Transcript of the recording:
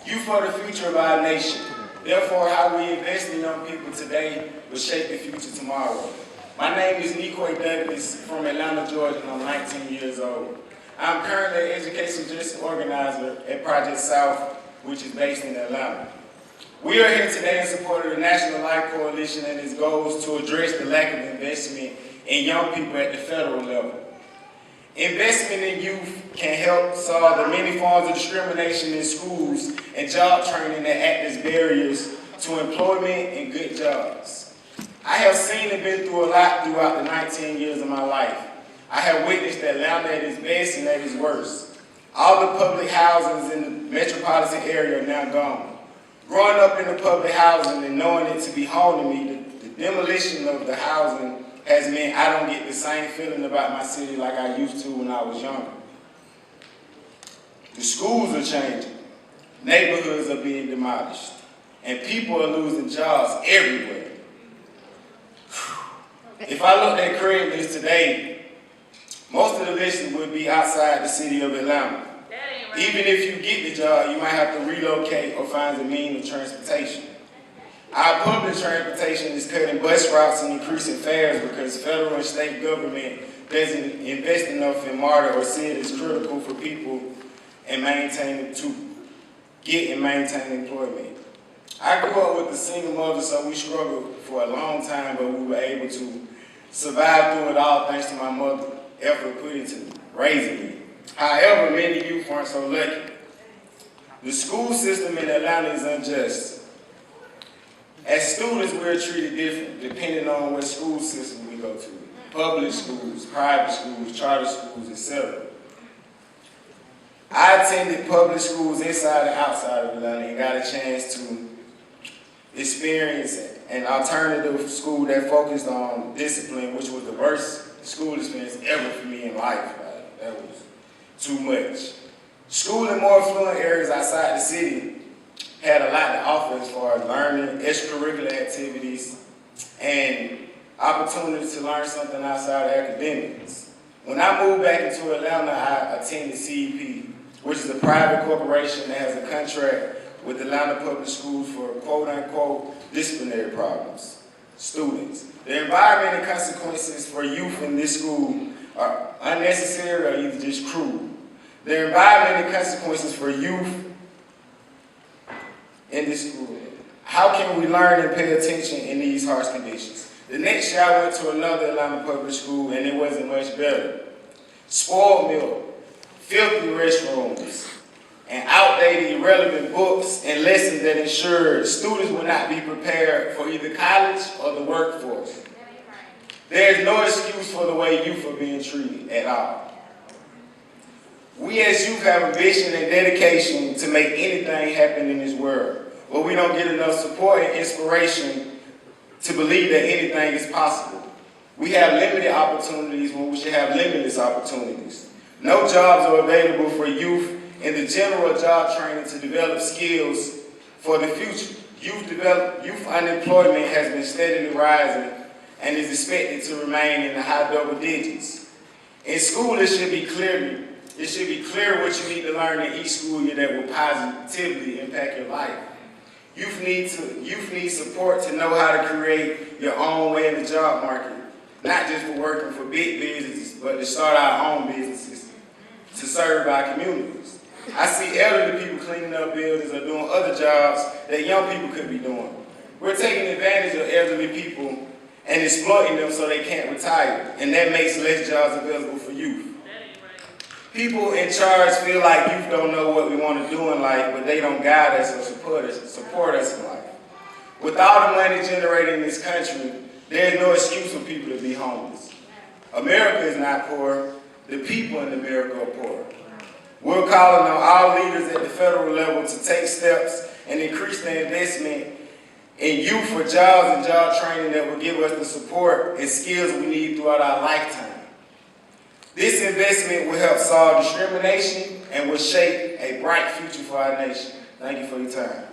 Youth are the future of our nation. Therefore, how we invest in young people today will shape the future tomorrow. My name is Niqua Douglas from Atlanta, Georgia, and I'm 19 years old. I'm currently an education justice organizer at Project South, which is based in Atlanta. We are here today in support of the National Life Coalition and its goals to address the lack of investment in young people at the federal level. Investment in youth can help solve the many forms of discrimination in schools and job training that act as barriers to employment and good jobs. I have seen and been through a lot throughout the 19 years of my life. I have witnessed Atlanta at its best and at its worst. All the public housings in the metropolitan area are now gone. Growing up in the public housing and knowing it to be home to me, the demolition of the housing has meant I don't get the same feeling about my city like I used to when I was younger. The schools are changing, neighborhoods are being demolished, and people are losing jobs everywhere. If I looked at Craigslist today, most of the listings would be outside the city of Atlanta. Even if you get the job, you might have to relocate or find a means of transportation. Our public transportation is cutting bus routes and increasing fares because federal and state government doesn't invest enough in MARTA or see it as critical for people and to get and maintain employment. I grew up with a single mother, so we struggled for a long time, but we were able to survive through it all thanks to my mother's effort put into raising me. However, many youth aren't so lucky. The school system in Atlanta is unjust. As students, we're treated different depending on what school system we go to. Public schools, private schools, charter schools, etc. I attended public schools inside and outside of Atlanta and got a chance to experience an alternative school that focused on discipline, which was the worst school experience ever for me in life. That was too much. School in more affluent areas outside the city had a lot to offer as far as learning, extracurricular activities, and opportunities to learn something outside of academics. When I moved back into Atlanta, I attended CEP, which is a private corporation that has a contract with Atlanta Public Schools for quote-unquote disciplinary problems, students. The environment and consequences for youth in this school are unnecessary or either just cruel. The environment and consequences for youth in this school. How can we learn and pay attention in these harsh conditions? The next year I went to another Atlanta public school and it wasn't much better. Spoiled milk, filthy restrooms, and outdated irrelevant books and lessons that ensured students would not be prepared for either college or the workforce. There is no excuse for the way youth are being treated at all. We as youth have ambition and dedication to make anything happen in this world, but we don't get enough support and inspiration to believe that anything is possible. We have limited opportunities when we should have limitless opportunities. No jobs are available for youth in the general job training to develop skills for the future. Youth unemployment has been steadily rising and is expected to remain in the high double digits. In school, it should be clear what you need to learn in each school year that will positively impact your life. Youth need support to know how to create your own way in the job market, not just for working for big businesses, but to start our own businesses to serve our communities. I see elderly people cleaning up buildings or doing other jobs that young people could be doing. We're taking advantage of elderly people and exploiting them so they can't retire, and that makes less jobs available for youth. People in charge feel like youth don't know what we want to do in life, but they don't guide us or support us in life. With all the money generated in this country, there's no excuse for people to be homeless. America is not poor. The people in America are poor. We're calling on all leaders at the federal level to take steps and increase the investment in youth for jobs and job training that will give us the support and skills we need throughout our lifetime. This investment will help solve discrimination and will shape a bright future for our nation. Thank you for your time.